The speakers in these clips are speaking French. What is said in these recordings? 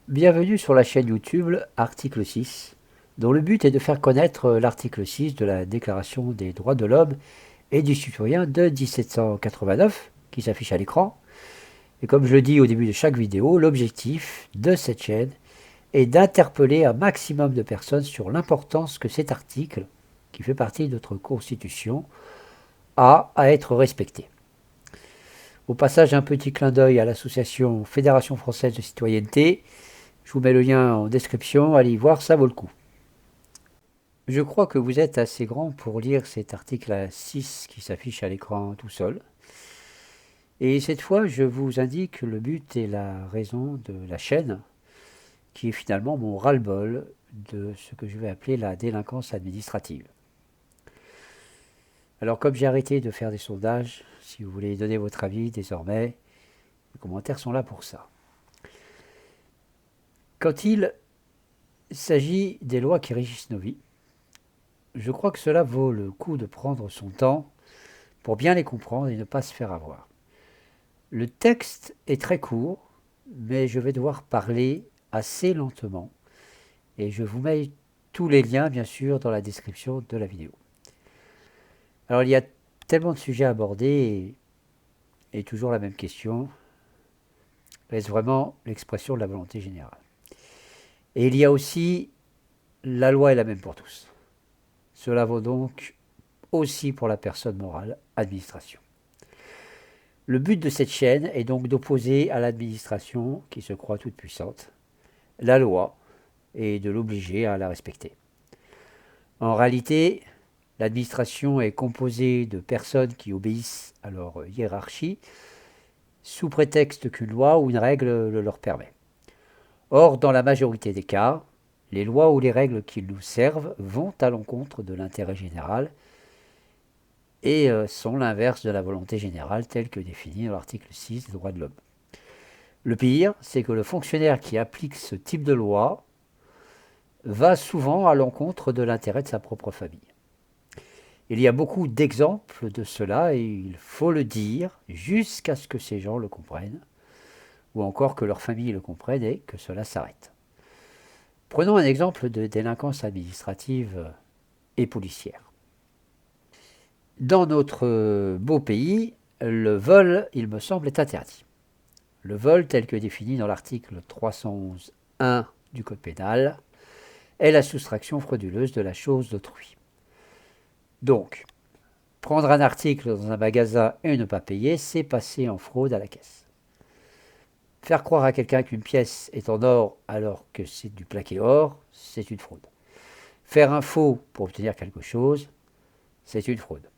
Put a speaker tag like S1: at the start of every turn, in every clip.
S1: Bienvenue sur la chaîne YouTube Article 6, dont le but est de faire connaître l'article 6 de la Déclaration des droits de l'homme et du citoyen de 1789, qui s'affiche à l'écran. Et comme je le dis au début de chaque vidéo, l'objectif de cette chaîne est d'interpeller un maximum de personnes sur l'importance que cet article, qui fait partie de notre Constitution, a à être respecté. Au passage, un petit clin d'œil à l'association Fédération française de citoyenneté. Je vous mets le lien en description, allez y voir, ça vaut le coup. Je crois que vous êtes assez grand pour lire cet article 6 qui s'affiche à l'écran tout seul. Et cette fois, je vous indique le but et la raison de la chaîne, qui est finalement mon ras-le-bol de ce que je vais appeler la délinquance administrative. Alors comme j'ai arrêté de faire des sondages, si vous voulez donner votre avis désormais, les commentaires sont là pour ça. Quand il s'agit des lois qui régissent nos vies, je crois que cela vaut le coup de prendre son temps pour bien les comprendre et ne pas se faire avoir. Le texte est très court, mais je vais devoir parler assez lentement et je vous mets tous les liens bien sûr dans la description de la vidéo. Alors il y a tellement de sujets à aborder et toujours la même question, est-ce vraiment l'expression de la volonté générale? Et il y a aussi la loi est la même pour tous. Cela vaut donc aussi pour la personne morale, administration. Le but de cette chaîne est donc d'opposer à l'administration, qui se croit toute puissante, la loi et de l'obliger à la respecter. En réalité, l'administration est composée de personnes qui obéissent à leur hiérarchie sous prétexte qu'une loi ou une règle le leur permet. Or, dans la majorité des cas, les lois ou les règles qui nous servent vont à l'encontre de l'intérêt général et sont l'inverse de la volonté générale telle que définie dans l'article 6 des droits de l'homme. Le pire, c'est que le fonctionnaire qui applique ce type de loi va souvent à l'encontre de l'intérêt de sa propre famille. Il y a beaucoup d'exemples de cela et il faut le dire jusqu'à ce que ces gens le comprennent, ou encore que leur famille le comprenne et que cela s'arrête. Prenons un exemple de délinquance administrative et policière. Dans notre beau pays, le vol, il me semble, est interdit. Le vol, tel que défini dans l'article 311.1 du Code pénal, est la soustraction frauduleuse de la chose d'autrui. Donc, prendre un article dans un magasin et ne pas payer, c'est passer en fraude à la caisse. Faire croire à quelqu'un qu'une pièce est en or alors que c'est du plaqué or, c'est une fraude. Faire un faux pour obtenir quelque chose, c'est une fraude.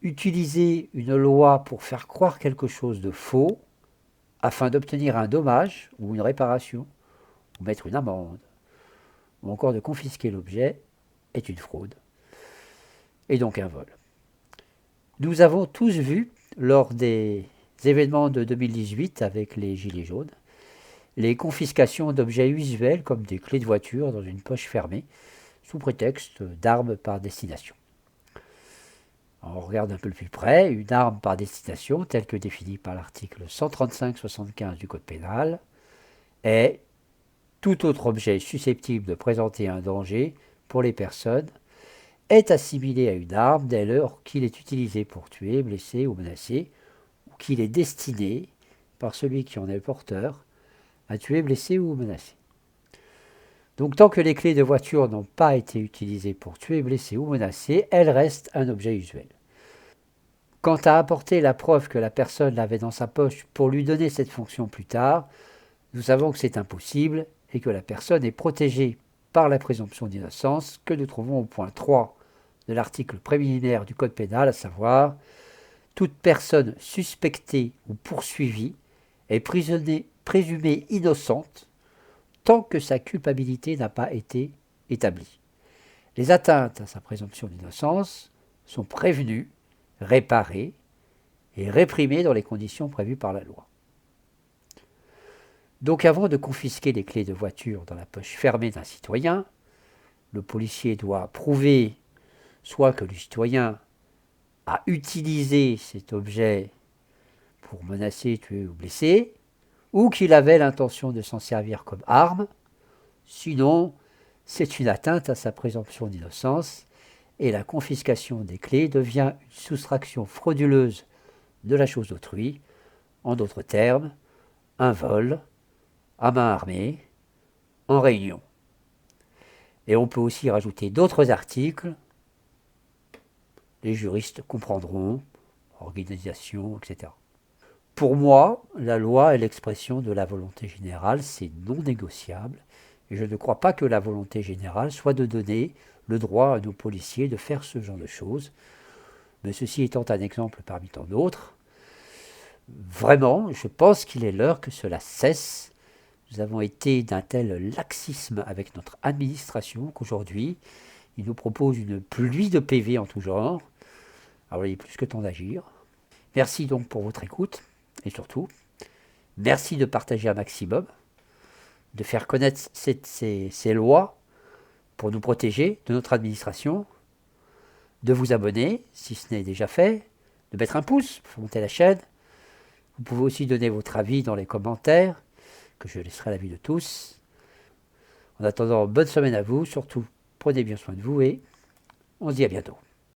S1: Utiliser une loi pour faire croire quelque chose de faux afin d'obtenir un dommage ou une réparation, ou mettre une amende, ou encore de confisquer l'objet, est une fraude, et donc un vol. Nous avons tous vu, lors des événements de 2018 avec les Gilets jaunes, les confiscations d'objets usuels comme des clés de voiture dans une poche fermée, sous prétexte d'armes par destination. On regarde un peu plus près, une arme par destination, telle que définie par l'article 135-75 du Code pénal, est tout autre objet susceptible de présenter un danger pour les personnes, est assimilé à une arme dès lors qu'il est utilisé pour tuer, blesser ou menacer, ou qu'il est destiné, par celui qui en est le porteur, à tuer, blesser ou menacer. Donc tant que les clés de voiture n'ont pas été utilisées pour tuer, blesser ou menacer, elles restent un objet usuel. Quant à apporter la preuve que la personne l'avait dans sa poche pour lui donner cette fonction plus tard, nous savons que c'est impossible et que la personne est protégée par la présomption d'innocence que nous trouvons au point 3 de l'article préliminaire du Code pénal, à savoir « Toute personne suspectée ou poursuivie est présumée innocente tant que sa culpabilité n'a pas été établie. Les atteintes à sa présomption d'innocence sont prévenues, réparées et réprimées dans les conditions prévues par la loi. » Donc avant de confisquer les clés de voiture dans la poche fermée d'un citoyen, le policier doit prouver soit que le citoyen a utilisé cet objet pour menacer, tuer ou blesser, ou qu'il avait l'intention de s'en servir comme arme. Sinon, c'est une atteinte à sa présomption d'innocence et la confiscation des clés devient une soustraction frauduleuse de la chose d'autrui, en d'autres termes, un vol à main armée, en réunion. Et on peut aussi rajouter d'autres articles, les juristes comprendront, organisation, etc. Pour moi, la loi est l'expression de la volonté générale, c'est non négociable, et je ne crois pas que la volonté générale soit de donner le droit à nos policiers de faire ce genre de choses, mais ceci étant un exemple parmi tant d'autres, vraiment, je pense qu'il est l'heure que cela cesse. Nous avons été d'un tel laxisme avec notre administration qu'aujourd'hui, il nous propose une pluie de PV en tout genre. Alors il est plus que temps d'agir. Merci donc pour votre écoute, et surtout, merci de partager un maximum, de faire connaître ces lois pour nous protéger de notre administration, de vous abonner si ce n'est déjà fait, de mettre un pouce pour monter la chaîne. Vous pouvez aussi donner votre avis dans les commentaires, que je laisserai à l'avis de tous. En attendant, bonne semaine à vous, surtout prenez bien soin de vous et on se dit à bientôt.